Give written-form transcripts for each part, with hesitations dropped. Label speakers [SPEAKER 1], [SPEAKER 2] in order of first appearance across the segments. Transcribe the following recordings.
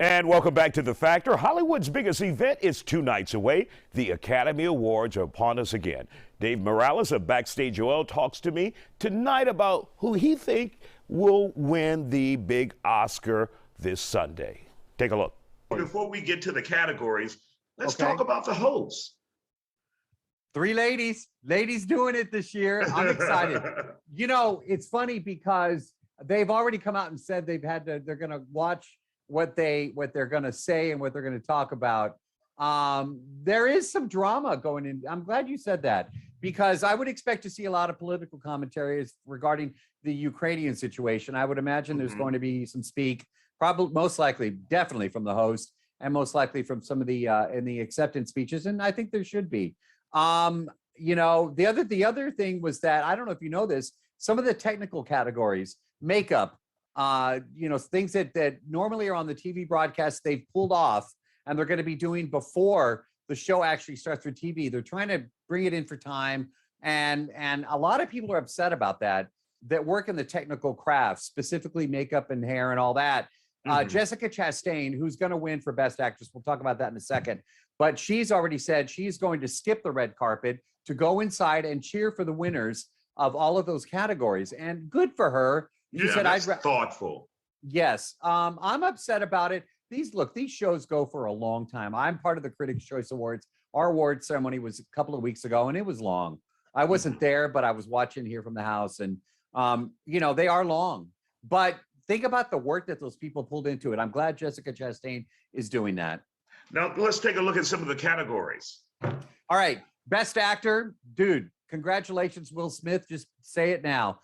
[SPEAKER 1] And welcome back to The Factor. Hollywood's biggest event is 2 nights away. The Academy Awards are upon us again. Dave Morales of Backstage talks to me tonight about who he thinks will win the big Oscar this Sunday. Take a look.
[SPEAKER 2] Before we get to the categories, let's talk about the hosts.
[SPEAKER 3] 3 ladies doing it this year. I'm excited. You know, it's funny because they've already come out and said they're going to watch what they're going to say and what they're going to talk about. There is some drama going in. I'm glad you said that, because I would expect to see a lot of political commentaries regarding the Ukrainian situation. I would imagine there's going to be some speak, probably most likely, definitely from the host, and most likely from some of the in the acceptance speeches. And I think there should be. You know, the other thing was that, I don't know if you know this, some of the technical categories, makeup, you know, things that normally are on the TV broadcast, they've pulled off, and they're going to be doing before the show actually starts for TV. They're trying to bring it in for time, and a lot of people are upset about that work in the technical crafts, specifically makeup and hair and all that. Jessica Chastain, who's going to win for Best Actress, we'll talk about that in a second, but she's already said she's going to skip the red carpet to go inside and cheer for the winners of all of those categories, and good for her. She said,
[SPEAKER 2] that's thoughtful.
[SPEAKER 3] Yes. I'm upset about it. These shows go for a long time. I'm part of the Critics' Choice Awards. Our award ceremony was a couple of weeks ago, and it was long. I wasn't there, but I was watching here from the house, and you know, they are long. But think about the work that those people pulled into it. I'm glad Jessica Chastain is doing that.
[SPEAKER 2] Now let's take a look at some of the categories.
[SPEAKER 3] All right, Best Actor, dude. Congratulations, Will Smith. Just say it now.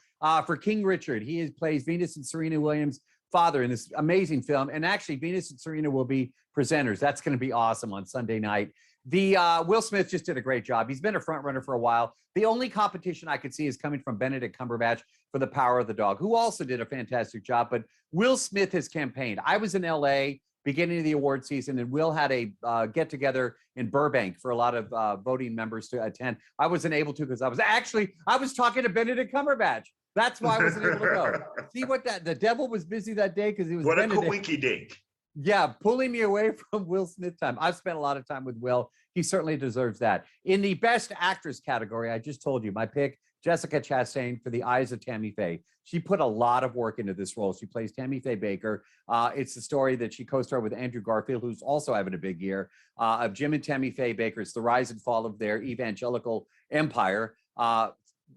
[SPEAKER 3] For King Richard, he plays Venus and Serena Williams' father in this amazing film. And actually, Venus and Serena will be presenters. That's going to be awesome on Sunday night. Will Smith just did a great job. He's been a front runner for a while. The only competition I could see is coming from Benedict Cumberbatch for The Power of the Dog, who also did a fantastic job. But Will Smith has campaigned. I was in LA beginning of the award season, and Will had a get-together in Burbank for a lot of voting members to attend. I wasn't able to because I was talking to Benedict Cumberbatch. That's why I wasn't able to go. See what the devil was busy that day, because he was.
[SPEAKER 2] What
[SPEAKER 3] Benedict.
[SPEAKER 2] A coinky dink.
[SPEAKER 3] Yeah, pulling me away from Will Smith time. I've spent a lot of time with Will. He certainly deserves that. In the Best Actress category, I just told you my pick, Jessica Chastain for The Eyes of Tammy Faye. She put a lot of work into this role. She plays Tammy Faye Baker. It's the story that she co-starred with Andrew Garfield, who's also having a big year, of Jim and Tammy Faye Baker's The Rise and Fall of Their Evangelical Empire.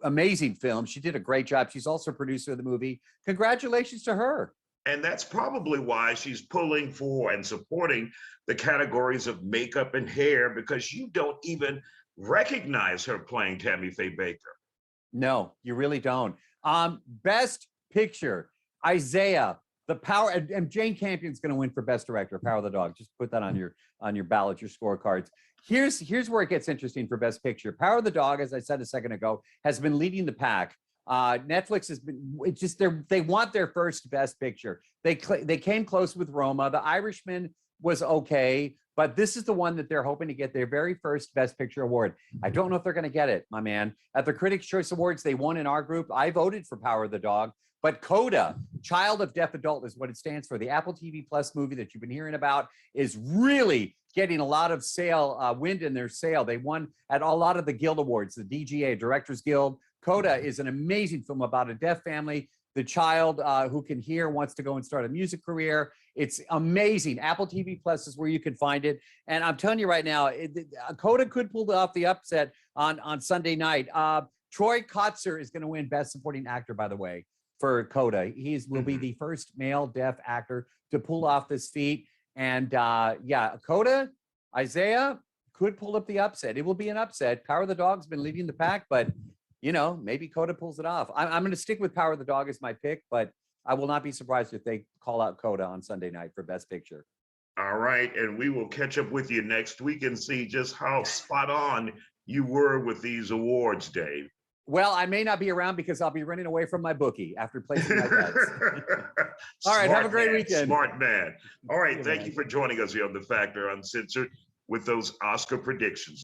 [SPEAKER 3] Amazing film. She did a great job. She's also producer of the movie. Congratulations to her.
[SPEAKER 2] And that's probably why she's pulling for and supporting the categories of makeup and hair, because you don't even recognize her playing Tammy Faye Baker.
[SPEAKER 3] No, you really don't. Best Picture, Isaiah, The Power, and Jane Campion's going to win for Best Director, Power of the Dog. Just put that on your ballot, your scorecards. Here's where it gets interesting for Best Picture. Power of the Dog, as I said a second ago, has been leading the pack. Netflix has been, they want their first Best Picture. They came close with Roma. The Irishman was okay, but this is the one that they're hoping to get their very first Best Picture award. I don't know if they're going to get it, my man. At the Critics' Choice Awards, they won in our group. I voted for Power of the Dog, but CODA, Child of Deaf Adult, is what it stands for. The Apple TV Plus movie that you've been hearing about is really getting a lot of wind in their sail. They won at a lot of the Guild Awards, the DGA, Directors Guild. CODA is an amazing film about a deaf family. The child who can hear wants to go and start a music career. It's amazing. Apple TV Plus is where you can find it. And I'm telling you right now, CODA could pull off the upset on Sunday night. Troy Kotsur is going to win Best Supporting Actor, by the way, for CODA. He will be the first male deaf actor to pull off this feat. And yeah, CODA, Isaiah could pull up the upset. It will be an upset. Power of the Dog's been leading the pack, but you know, maybe CODA pulls it off. I'm going to stick with Power of the Dog as my pick, but I will not be surprised if they call out CODA on Sunday night for Best Picture.
[SPEAKER 2] All right, and we will catch up with you next week and see just how spot on you were with these awards, Dave.
[SPEAKER 3] Well, I may not be around because I'll be running away from my bookie after placing my bets. All right, have a great weekend.
[SPEAKER 2] Smart man. All right, thank you for joining us here on The Factor Uncensored with those Oscar predictions.